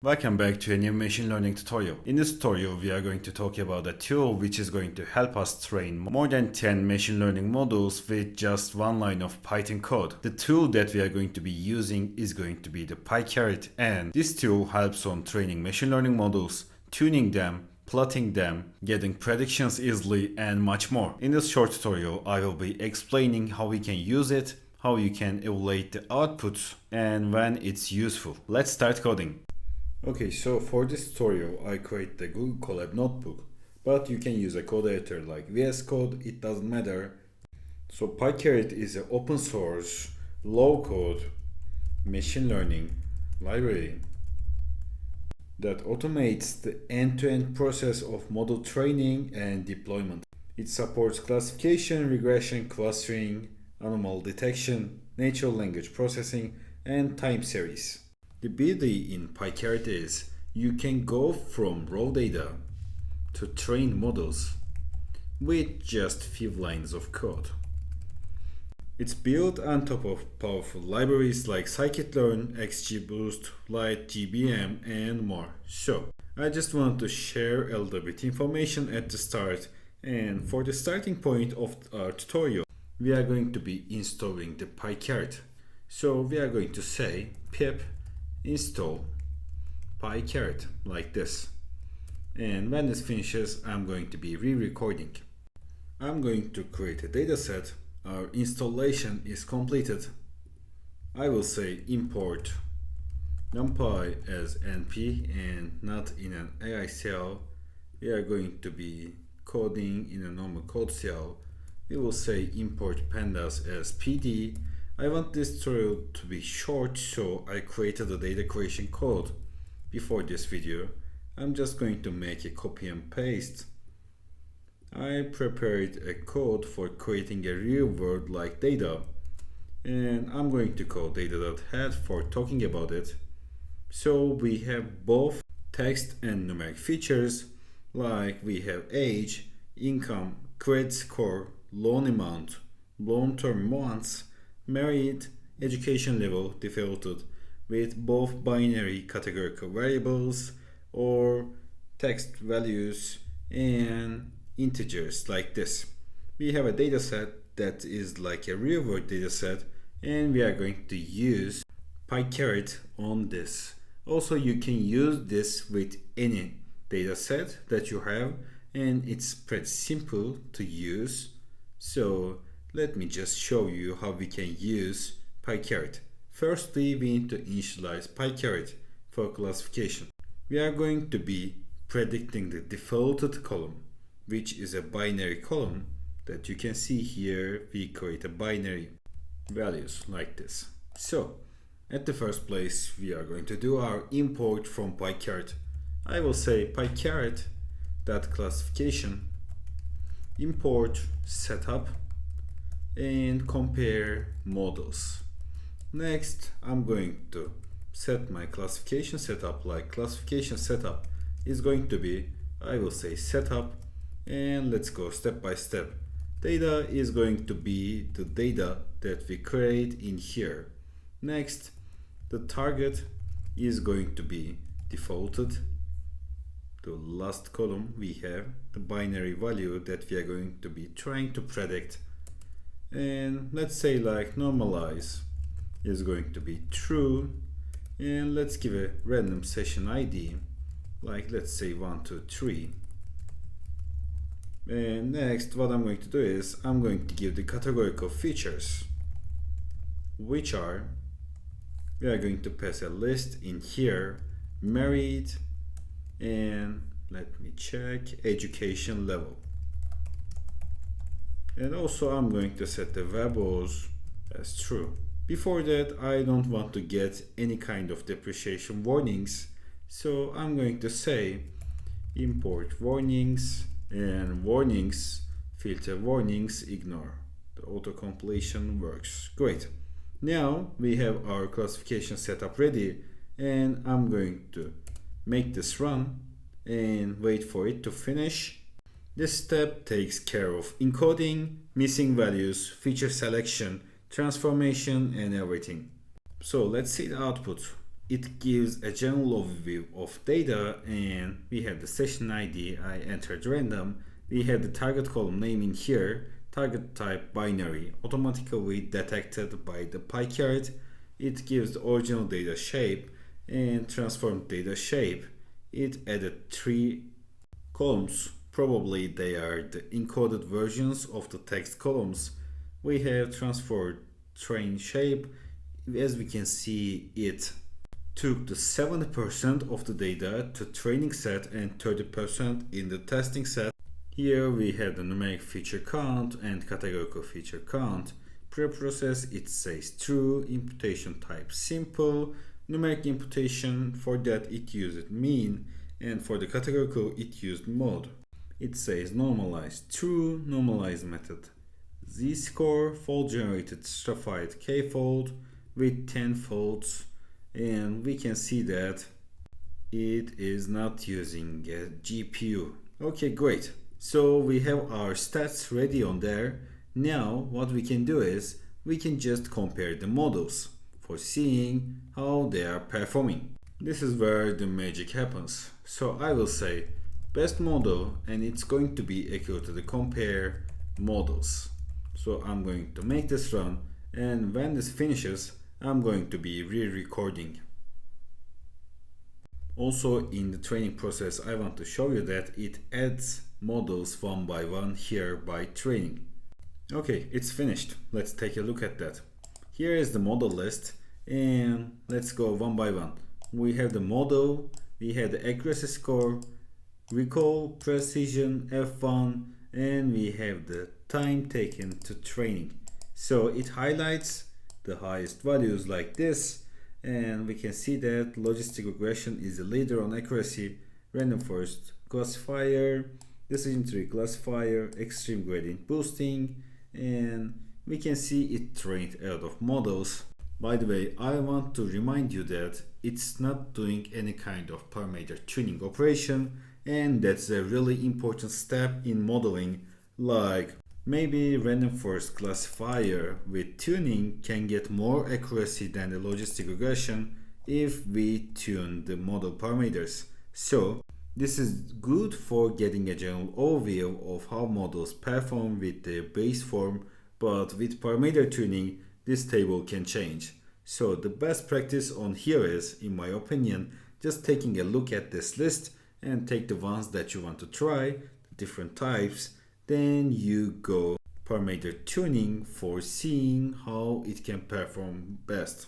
Welcome back to a new machine learning tutorial. In this tutorial, we are going to talk about a tool which is going to help us train more than 10 machine learning models with just one line of Python code. The tool that we are going to be using is going to be the PyCaret, and this tool helps on training machine learning models, tuning them, plotting them, getting predictions easily, and much more. In this short tutorial, I will be explaining how we can use it, how you can evaluate the outputs, and when it's useful. Let's start coding. Okay, so for this tutorial, I create the Google Colab notebook, but you can use a code editor like VS Code, it doesn't matter. So PyCaret is an open source, low code, machine learning library that automates the end-to-end process of model training and deployment. It supports classification, regression, clustering, anomaly detection, natural language processing, and time series. The beauty in PyCaret is you can go from raw data to train models with just few lines of code. It's built on top of powerful libraries like scikit-learn, XGBoost, Lite, GBM, and more. So, I just wanted to share a little bit information at the start, and for the starting point of our tutorial, we are going to be installing the PyCaret. So, we are going to say pip install PyCaret like this, and when this finishes, I'm going to be re-recording. I'm going to create a dataset. Our installation is completed. I will say import numpy as np and not in an AI cell. We are going to be coding in a normal code cell. We will say import pandas as pd. I want this tutorial to be short, so I created a data creation code before this video. I'm just going to make a copy and paste. I prepared a code for creating a real world like data, and I'm going to call data.head for talking about it. So we have both text and numeric features, like we have age, income, credit score, loan amount, long-term wants, married, education level defaulted with both binary categorical variables or text values and integers like this. We have a dataset that is like a real world dataset, and we are going to use PyCaret on this. Also, you can use this with any dataset that you have, and it's pretty simple to use. So let me just show you how we can use PyCaret. Firstly, we need to initialize PyCaret for classification. We are going to be predicting the defaulted column, which is a binary column that you can see here. We create a binary values like this. So, at the first place, we are going to do our import from PyCaret. I will say PyCaret.classification import setup and compare models. Next, I'm going to set my classification setup like classification setup is going to be, I will say setup, and let's go step by step. Data is going to be the data that we create in here. Next, the target is going to be defaulted. The last column we have the binary value that we are going to be trying to predict, and let's say like normalize is going to be true, and let's give a random session ID like let's say 1 2 3. And next, what I'm going to do is I'm going to give the categorical features, which are, we are going to pass a list in here, married, and let me check education level. And also I'm going to set the variables as true. Before that, I don't want to get any kind of depreciation warnings, so I'm going to say import warnings, and warnings, filter warnings, ignore. The auto completion works. Great. Now we have our classification setup ready, and I'm going to make this run and wait for it to finish. This step takes care of encoding, missing values, feature selection, transformation, and everything. So let's see the output. it gives a general overview of data, and we have the session ID. I entered random. We have the target column name in here, target type binary, automatically detected by the PyCaret. It gives the original data shape and transformed data shape. It added 3 columns. Probably they are the encoded versions of the text columns. We have transformed train shape. As we can see, it took the 70% of the data to training set and 30% in the testing set. Here we have the numeric feature count and categorical feature count. Preprocess, it says true, imputation type simple, numeric imputation, for that it used mean, and for the categorical it used mode. It says normalize true, normalize method z-score, fold generated stratified k-fold with 10 folds, and we can see that it is not using a GPU. Okay, great. So we have our stats ready on there. Now what we can do is we can just compare the models for seeing how they are performing. This is where the magic happens. So I will say best model, and it's going to be equal to the compare models. So I'm going to make this run, and when this finishes, I'm going to be re-recording. Also in the training process, I want to show you that it adds models one by one here by training. Okay, it's finished. Let's take a look at that. Here is the model list, and let's go one by one. We have the model, we have the accuracy score, recall, precision, F1, and we have the time taken to training. So it highlights the highest values like this, and we can see that logistic regression is the leader on accuracy, random forest classifier, decision tree classifier, extreme gradient boosting, and we can see it trained a lot of models. By the way, I want to remind you that it's not doing any kind of parameter tuning operation, and that's a really important step in modeling. Like maybe random forest classifier with tuning can get more accuracy than the logistic regression if we tune the model parameters. So this is good for getting a general overview of how models perform with their base form, but with parameter tuning, this table can change. So the best practice on here is, in my opinion, just taking a look at this list and take the ones that you want to try, the different types, then you go parameter tuning for seeing how it can perform best.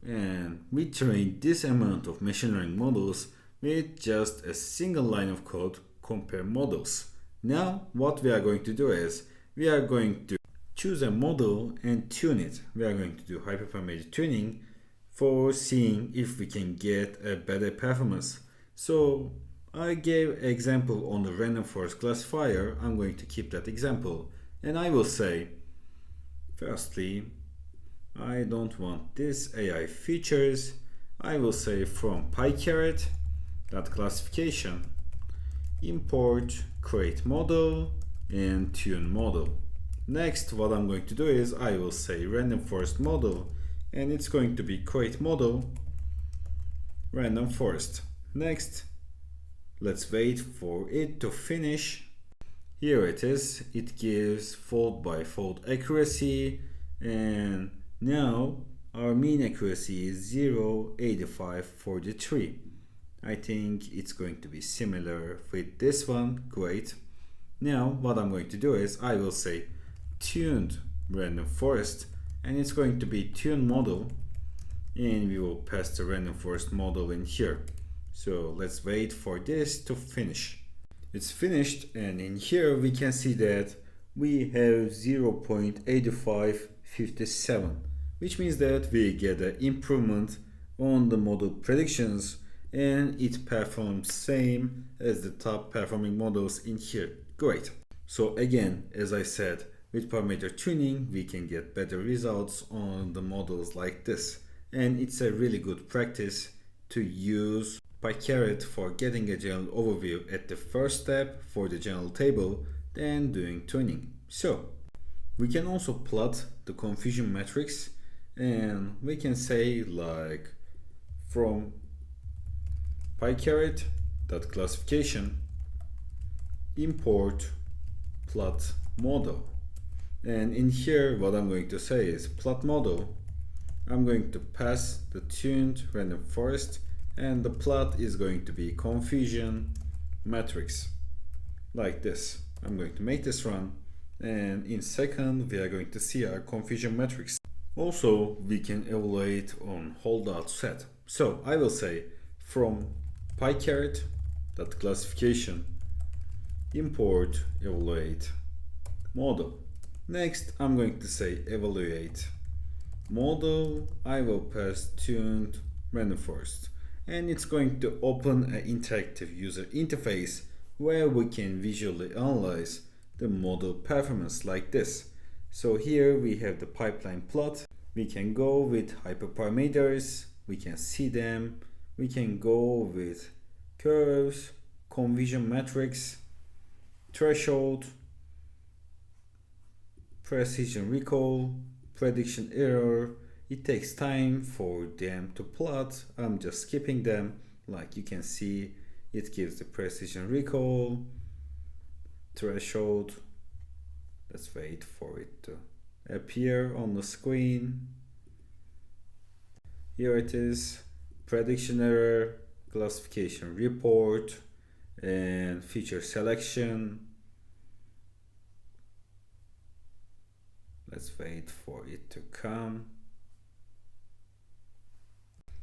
And we trained this amount of machine learning models with just a single line of code, compare models. Now what we are going to do is we are going to choose a model and tune it. We are going to do hyperparameter tuning for seeing if we can get a better performance. So I gave example on the random forest classifier. I'm going to keep that example, and I will say firstly I don't want this AI features. I will say from PyCaret that classification import create model and tune model. Next, what I'm going to do is I will say random forest model, and it's going to be create model random forest. Next, let's wait for it to finish. Here it is. It gives fold by fold accuracy, and now our mean accuracy is 0.8543. I think it's going to be similar with this one. Great. Now what I'm going to do is I will say tuned random forest, and it's going to be tune model, and we will pass the random forest model in here. So let's wait for this to finish. It's finished, and in here we can see that we have 0.8557, which means that we get an improvement on the model predictions, and it performs same as the top performing models in here. Great. So again, as I said, with parameter tuning we can get better results on the models like this, and it's a really good practice to use PyCaret for getting a general overview at the first step for the general table, then doing tuning. So we can also plot the confusion matrix, and we can say like from PyCaret classification import plot model. And in here what I'm going to say is plot model. I'm going to pass the tuned random forest, and the plot is going to be confusion matrix like this. I'm going to make this run, and in second we are going to see our confusion matrix. Also we can evaluate on holdout set. So I will say from PyCaret classification import evaluate model. Next I'm going to say evaluate model. I will pass tuned random forest, and it's going to open an interactive user interface where we can visually analyze the model performance like this. So here we have the pipeline plot. We can go with hyperparameters, we can see them, we can go with curves, confusion matrix, threshold, precision recall, prediction error. It takes time for them to plot. I'm just skipping them. Like you can see, it gives the precision recall, threshold. Let's wait for it to appear on the screen. Here it is, prediction error, classification report, and feature selection. Let's wait for it to come.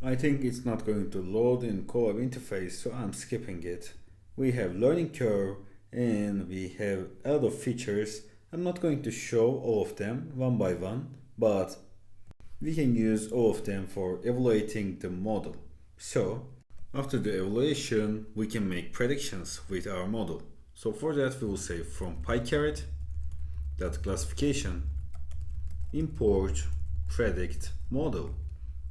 I think it's not going to load in Colab interface, so I'm skipping it. We have learning curve and we have a lot of features. I'm not going to show all of them one by one, but we can use all of them for evaluating the model. So after the evaluation, we can make predictions with our model. So for that we will say from PyCaret classification import predict model.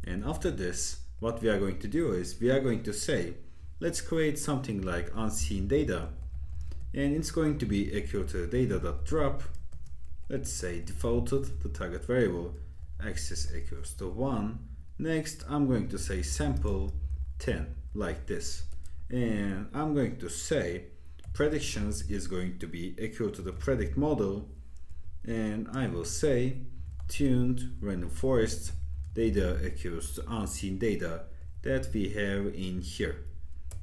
And after this, what we are going to do is we are going to say, let's create something like unseen data, and it's going to be equal to data.drop. Let's say defaulted, the target variable, axis equals to 1. Next, I'm going to say sample 10 like this, and I'm going to say predictions is going to be equal to the predict model, and I will say tuned random forest data equals to unseen data that we have in here.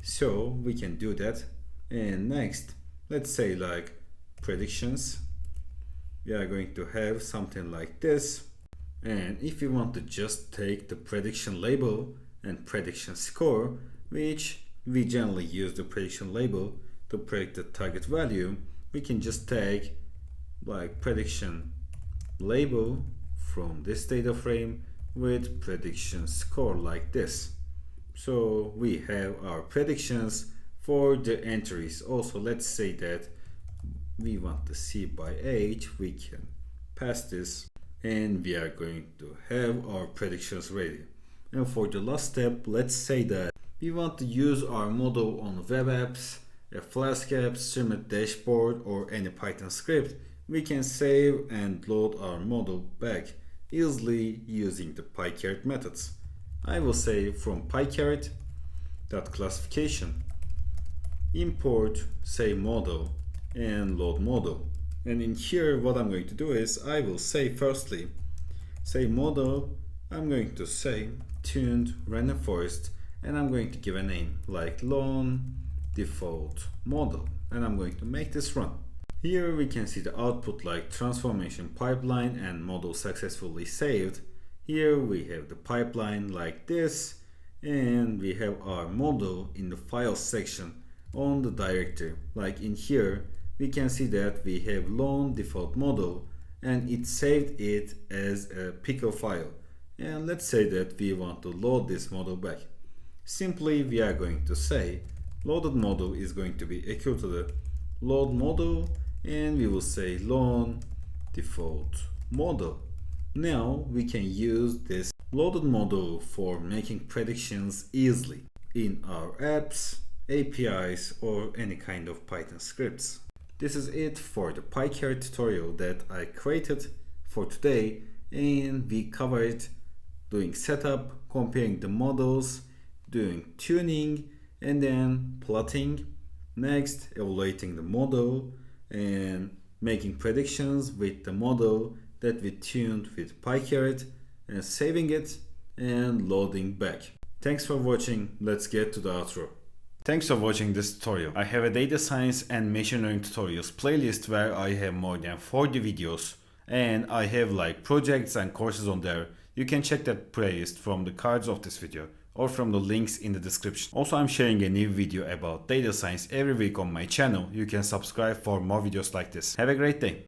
So we can do that. And next, let's say like predictions, we are going to have something like this. And if we want to just take the prediction label and prediction score, which we generally use the prediction label to predict the target value, we can just take like prediction label from this data frame with prediction score like this. So we have our predictions for the entries. Also, let's say that we want to see by age. We can pass this, and we are going to have our predictions ready. And for the last step, let's say that we want to use our model on web apps, a Flask app, Streamlit dashboard, or any Python script. We can save and load our model back easily using the PyCaret methods. I will say from PyCaret classification import say model and load model. And in here what I'm going to do is I will say firstly say model. I'm going to say tuned random forest, and I'm going to give a name like loan default model, and I'm going to make this run. Here we can see the output like transformation pipeline and model successfully saved. Here we have the pipeline like this, and we have our model in the files section on the directory. Like in here we can see that we have loan default model, and it saved it as a pickle file. And let's say that we want to load this model back. Simply we are going to say loaded model is going to be equal to the load model, and we will say loan default model. Now we can use this loaded model for making predictions easily in our apps, APIs, or any kind of Python scripts. This is it for the PyCaret tutorial that I created for today, and we covered doing setup, comparing the models, doing tuning, and then plotting. Next, evaluating the model and making predictions with the model that we tuned with PyCaret, and saving it and loading back. Thanks for watching. Let's get to the outro. Thanks for watching this tutorial. I have a data science and machine learning tutorials playlist where I have more than 40 videos, and I have like projects and courses on there. You can check that playlist from the cards of this video or from the links in the description. Also, I'm sharing a new video about data science every week on my channel. You can subscribe for more videos like this. Have a great day.